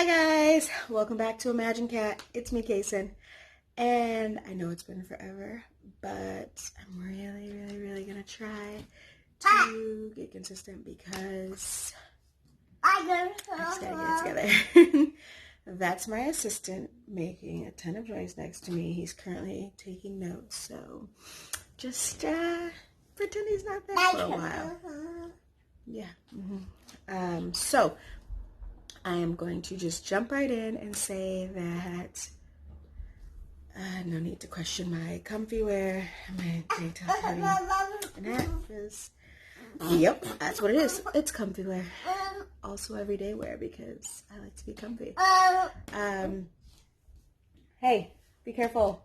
Hi guys, welcome back to Imagine Cat. It's me, Kason, and I know it's been forever, but I'm really gonna try to get consistent because I just gotta get it together. That's my assistant making a ton of noise next to me. He's currently taking notes, so just pretend he's not there for a while. Yeah. So I am going to just jump right in and say that no need to question my comfy wear, my tank top hoodie, and that is, yep, that's what it is. It's comfy wear. Also everyday wear because I like to be comfy. Hey, be careful.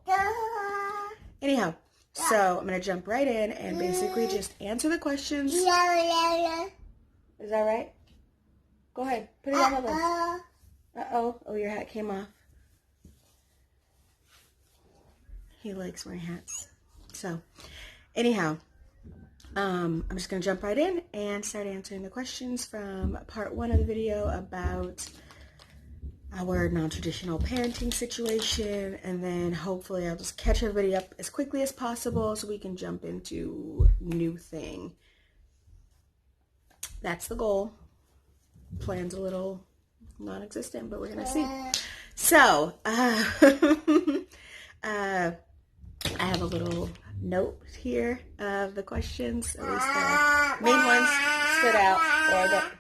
Anyhow, so I'm going to jump right in and basically just answer the questions. Is that right? Go ahead. Put it on the list. Uh-oh. Oh, your hat came off. He likes wearing hats. So, anyhow, I'm just going to jump right in and start answering the questions from part 1 of the video about our non-traditional parenting situation. And then hopefully I'll just catch everybody up as quickly as possible so we can jump into new thing. That's the goal. Plan's a little non-existent, but we're gonna see. So I have a little note here of the questions, at least the main ones stood out, or that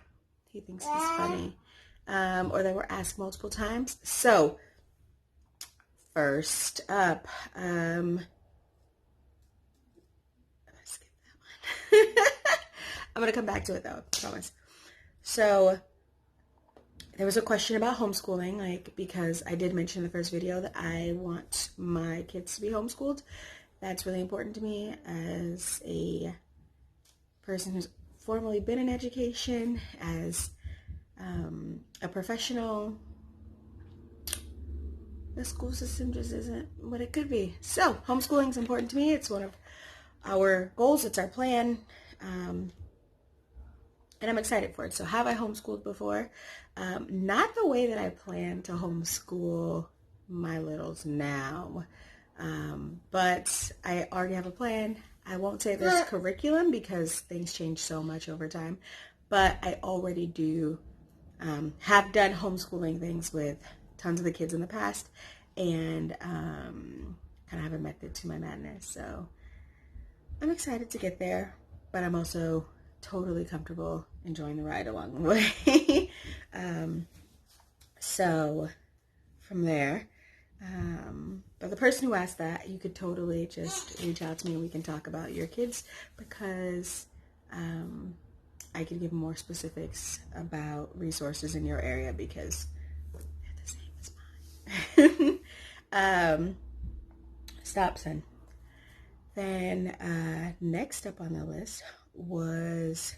he thinks is funny, or that were asked multiple times. So first up, I'm gonna skip that one. I'm gonna come back to it though, I promise. So there was a question about homeschooling, because I did mention in the first video that I want my kids to be homeschooled. That's really important to me as a person who's formerly been in education, as a professional. The school system just isn't what it could be. So homeschooling is important to me. It's one of our goals. It's our plan. And I'm excited for it. So have I homeschooled before? Not the way that I plan to homeschool my littles now. But I already have a plan. I won't say there's curriculum because things change so much over time. But I already do have done homeschooling things with tons of the kids in the past. And kind of have a method to my madness. So I'm excited to get there. But I'm also totally comfortable enjoying the ride along the way. So from there, but the person who asked that, you could totally just reach out to me and we can talk about your kids, because I can give more specifics about resources in your area because they're the same as mine. Stop, son. Then next up on the list was,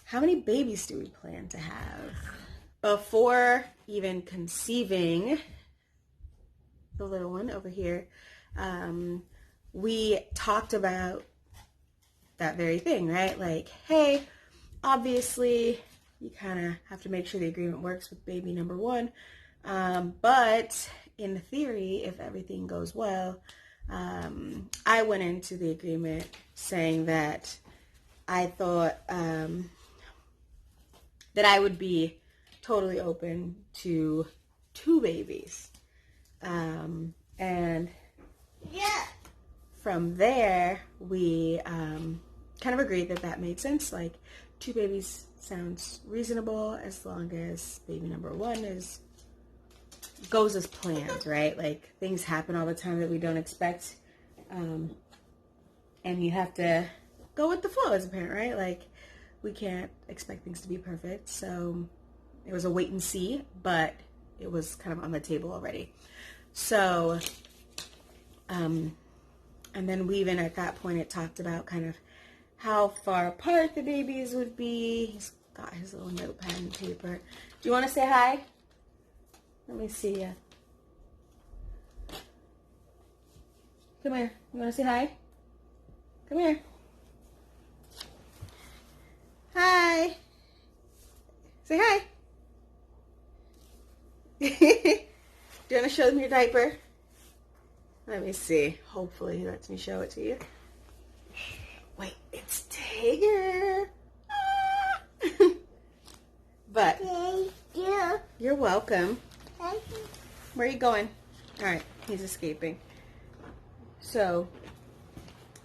how many babies do we plan to have? Before even conceiving the little one over here, we talked about that very thing, right? Hey, obviously you kind of have to make sure the agreement works with baby number 1, but in theory, if everything goes well, I went into the agreement saying that I thought that I would be totally open to 2 babies. And from there, we kind of agreed that that made sense. 2 babies sounds reasonable as long as baby number 1 goes as planned, right? Things happen all the time that we don't expect. And you have to go with the flow as a parent, right? We can't expect things to be perfect. So it was a wait and see, but it was kind of on the table already. So, and then we even at that point, it talked about kind of how far apart the babies would be. He's got his little notepad and paper. Do you want to say hi? Let me see ya. Come here. You want to say hi? Come here. Hi. Say hi. Do you want to show them your diaper? Let me see. Hopefully he lets me show it to you. Wait, it's Tigger. Ah. But Thank you. you're welcome. Thank you. Where are you going? All right, he's escaping. So,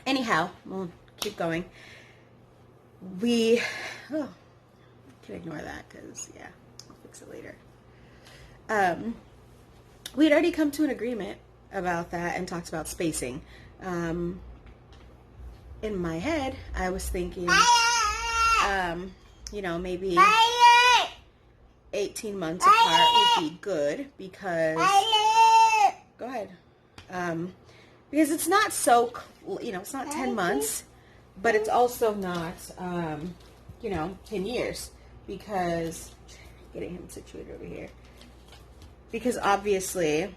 anyhow, we'll keep going. We can ignore that because, yeah, I'll fix it later. We had already come to an agreement about that and talked about spacing. In my head, I was thinking, maybe 18 months apart would be good because, go ahead, because it's not so, it's not 10 months, but it's also not, 10 years because, getting him situated over here, because obviously,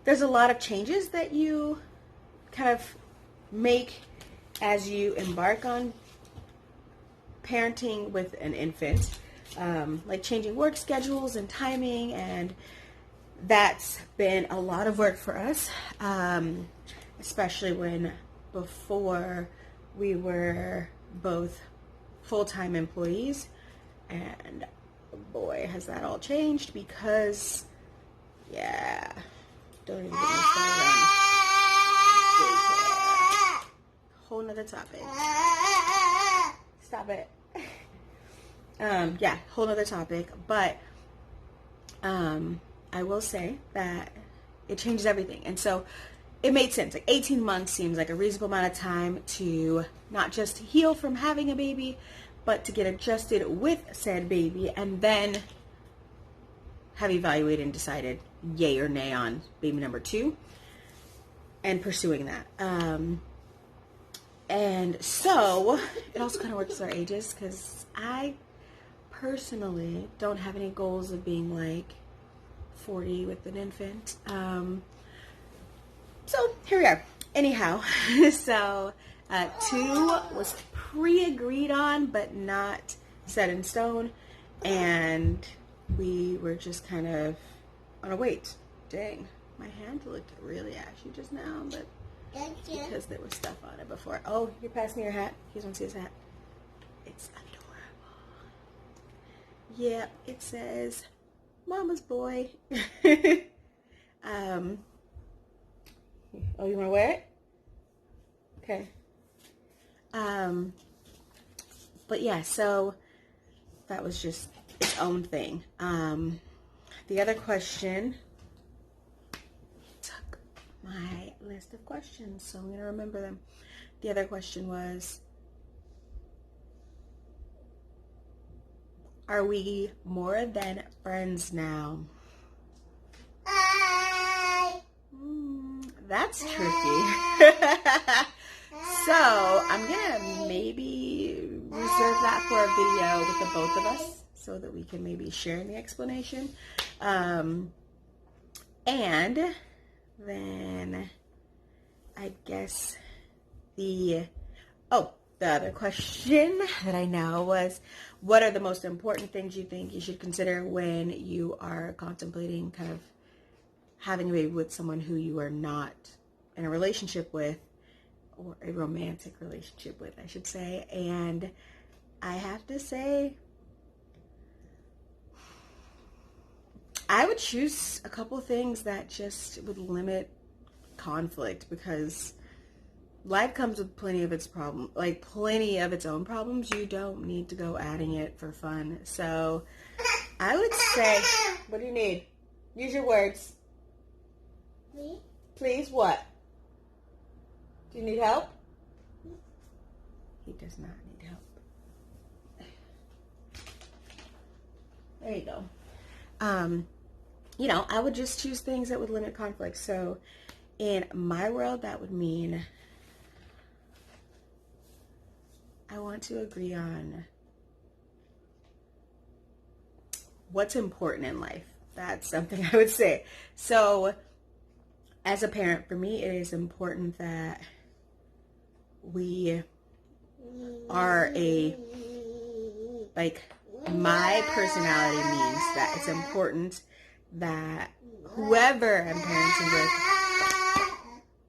there's a lot of changes that you kind of make as you embark on parenting with an infant, like changing work schedules and timing, and that's been a lot of work for us, especially when before we were both full-time employees, and boy, has that all changed because, yeah, don't even get me started on daycare. Whole nother topic. Stop it. Whole nother topic, but I will say that it changes everything, and so it made sense. Like 18 months seems like a reasonable amount of time to not just heal from having a baby, but to get adjusted with said baby, and then have evaluated and decided yay or nay on baby number 2 and pursuing that. And so it also kind of works with our ages, because I personally don't have any goals of being like 40 with an infant. So here we are. Anyhow, so 2 was pre-agreed on, but not set in stone, and we were just kind of on a wait. Dang, my hand looked really ashy just now, but because there was stuff on it before. Oh, you passed me your hat. You don't see his hat. It's adorable. Yep, it says Mama's boy. Oh, you want to wear it? Okay. But yeah, so that was just its own thing. The other question took my list of questions, so I'm going to remember them. The other question was, are we more than friends now? That's tricky. So I'm gonna maybe reserve that for a video with the both of us, so that we can maybe share in the explanation. And then I guess the other question that I know was, what are the most important things you think you should consider when you are contemplating kind of having a baby with someone who you are not in a relationship with, or a romantic relationship with, I should say. And I have to say, I would choose a couple things that just would limit conflict, because life comes with plenty of its problems, like plenty of its own problems. You don't need to go adding it for fun. So I would say, what do you need? Use your words. Me? Please, what? Do you need help? He does not need help. There you go. I would just choose things that would limit conflict. So in my world, that would mean I want to agree on what's important in life. That's something I would say. So as a parent, for me, it is important that we are a my personality means that it's important that whoever I'm parenting with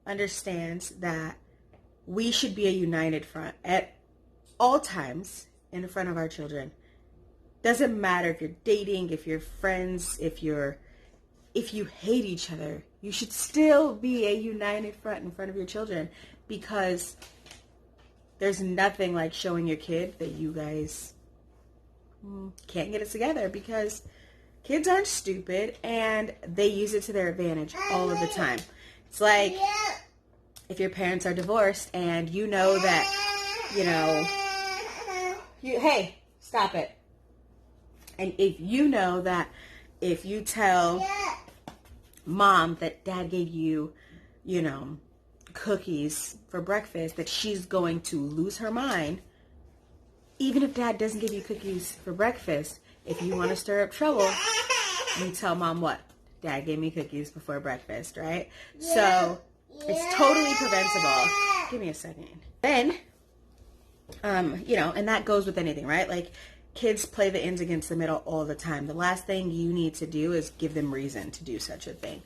understands that we should be a united front at all times in front of our children. Doesn't matter if you're dating, if you're friends, if you hate each other, you should still be a united front in front of your children, because there's nothing like showing your kid that you guys can't get it together, because kids aren't stupid and they use it to their advantage all of the time. It's like if your parents are divorced and you know that, hey, stop it. And if you know that if you tell mom that dad gave you, cookies for breakfast, that she's going to lose her mind. Even if dad doesn't give you cookies for breakfast, if you want to stir up trouble, you tell mom what? Dad gave me cookies before breakfast, right? So it's totally preventable. Give me a second. Then, and that goes with anything, right? Like, kids play the ends against the middle all the time. The last thing you need to do is give them reason to do such a thing.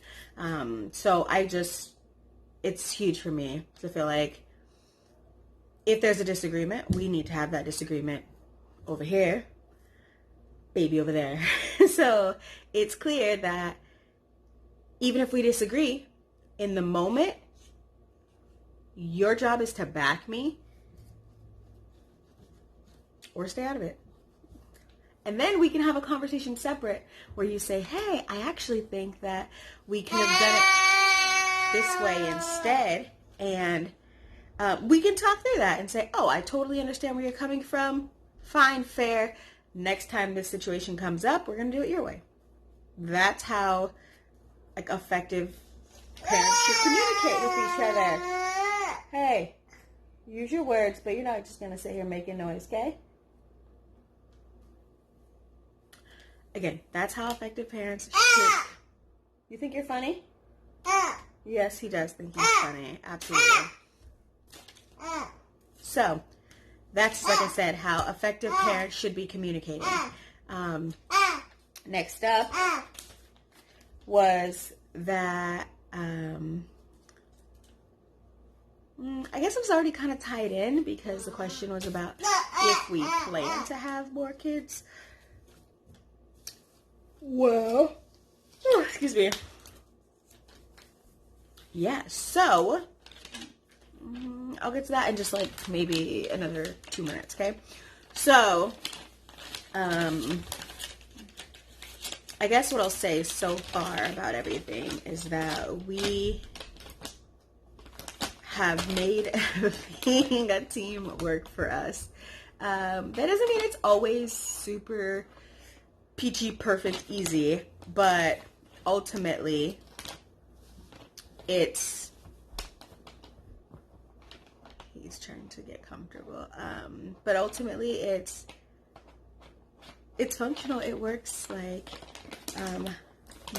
It's huge for me to feel like if there's a disagreement, we need to have that disagreement over here, baby over there. So it's clear that even if we disagree, in the moment, your job is to back me or stay out of it. And then we can have a conversation separate where you say, hey, I actually think that we could have done it this way instead. And we can talk through that and say, oh, I totally understand where you're coming from. Fine, fair. Next time this situation comes up, we're going to do it your way. That's how effective parents should communicate with each other. Hey, use your words, but you're not just going to sit here making noise, okay? Again, that's how effective parents should. You think you're funny? Yes, he does think he's funny. Absolutely. So, that's, like I said, how effective parents should be communicating. Next up was that, I guess it was already kind of tied in because the question was about if we plan to have more kids. Well, excuse me. Yeah, so I'll get to that in just like maybe another 2 minutes, okay? So, I guess what I'll say so far about everything is that we have made being a team work for us. That doesn't mean it's always super peachy, perfect, easy, but ultimately he's trying to get comfortable, but ultimately it's functional. It works. Like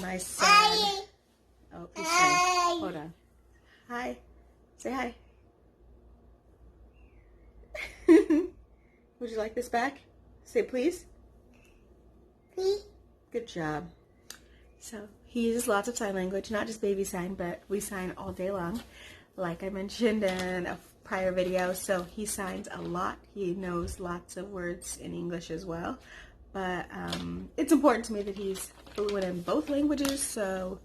my son, oh, he's saying, hold on, hi, say hi. Would you like this back? Say please. Good job. So he uses lots of sign language, not just baby sign, but we sign all day long, like I mentioned in a prior video. So he signs a lot. He knows lots of words in English as well. But it's important to me that he's fluent in both languages, so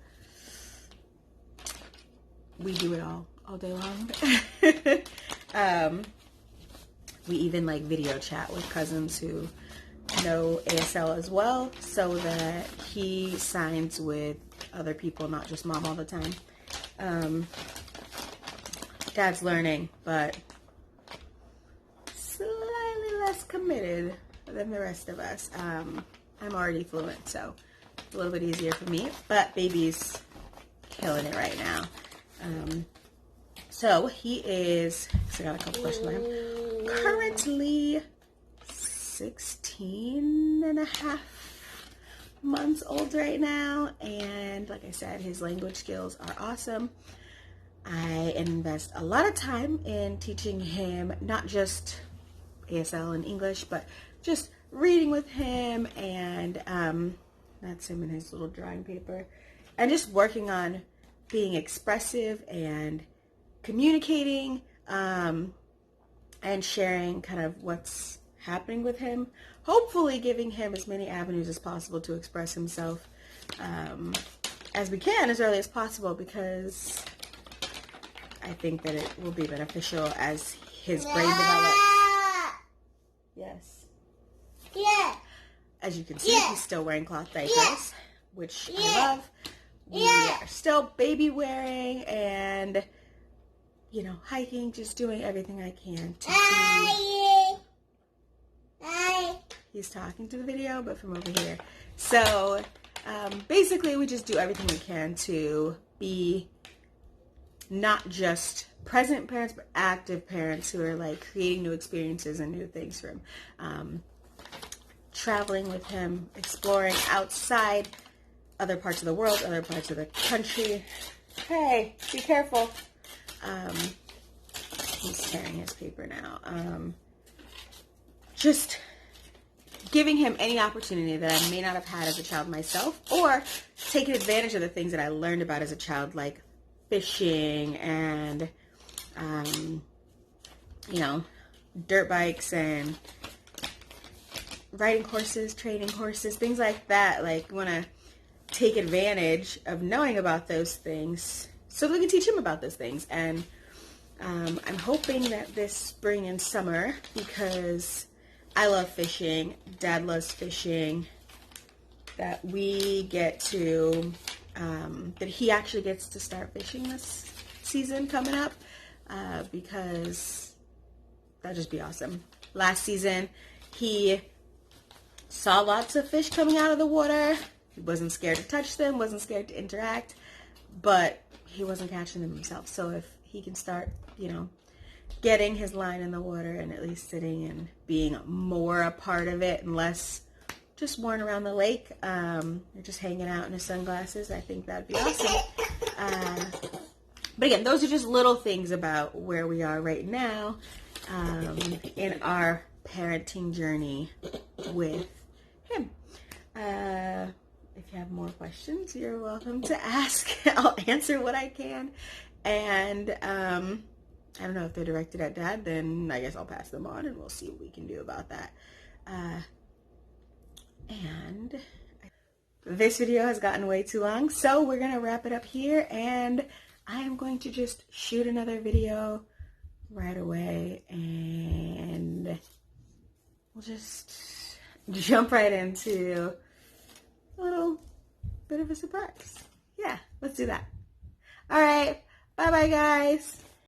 we do it all day long. We even like video chat with cousins who know ASL as well, so that he signs with other people, not just mom all the time. Dad's learning, but slightly less committed than the rest of us. I'm already fluent, so a little bit easier for me, but baby's killing it right now. So he is, I got a couple questions for him, currently 16 and a half months old right now, and like I said, his language skills are awesome. I invest a lot of time in teaching him not just ASL and English, but just reading with him, and that's him in his little drawing paper, and just working on being expressive and communicating, and sharing kind of what's happening with him, hopefully giving him as many avenues as possible to express himself as we can as early as possible, because I think that it will be beneficial as his brain develops. Yes. Yeah. As you can see, he's still wearing cloth diapers, which I love. We are still baby wearing and, you know, hiking, just doing everything I can to be... He's talking to the video, but from over here. So, basically, we just do everything we can to be not just present parents, but active parents who are, like, creating new experiences and new things for him. Traveling with him, exploring outside other parts of the world, other parts of the country. Hey, be careful. He's tearing his paper now. Just giving him any opportunity that I may not have had as a child myself, or taking advantage of the things that I learned about as a child, like fishing and, you know, dirt bikes and riding horses, training horses, things like that. Like, want to take advantage of knowing about those things so that we can teach him about those things. And I'm hoping that this spring and summer, because I love fishing, Dad loves fishing, that we get to, that he actually gets to start fishing this season coming up, because that'd just be awesome. Last season, he saw lots of fish coming out of the water. He wasn't scared to touch them, wasn't scared to interact, but he wasn't catching them himself. So if he can start, you know, getting his line in the water and at least sitting and being more a part of it and less just worn around the lake, or just hanging out in his sunglasses, I think that'd be awesome. But again, those are just little things about where we are right now in our parenting journey with him. If you have more questions, you're welcome to ask. I'll answer what I can. And I don't know if they're directed at Dad, then I guess I'll pass them on and we'll see what we can do about that. And this video has gotten way too long, so we're going to wrap it up here, and I am going to just shoot another video right away, and we'll just jump right into a little bit of a surprise. Yeah, let's do that. All right, bye-bye, guys.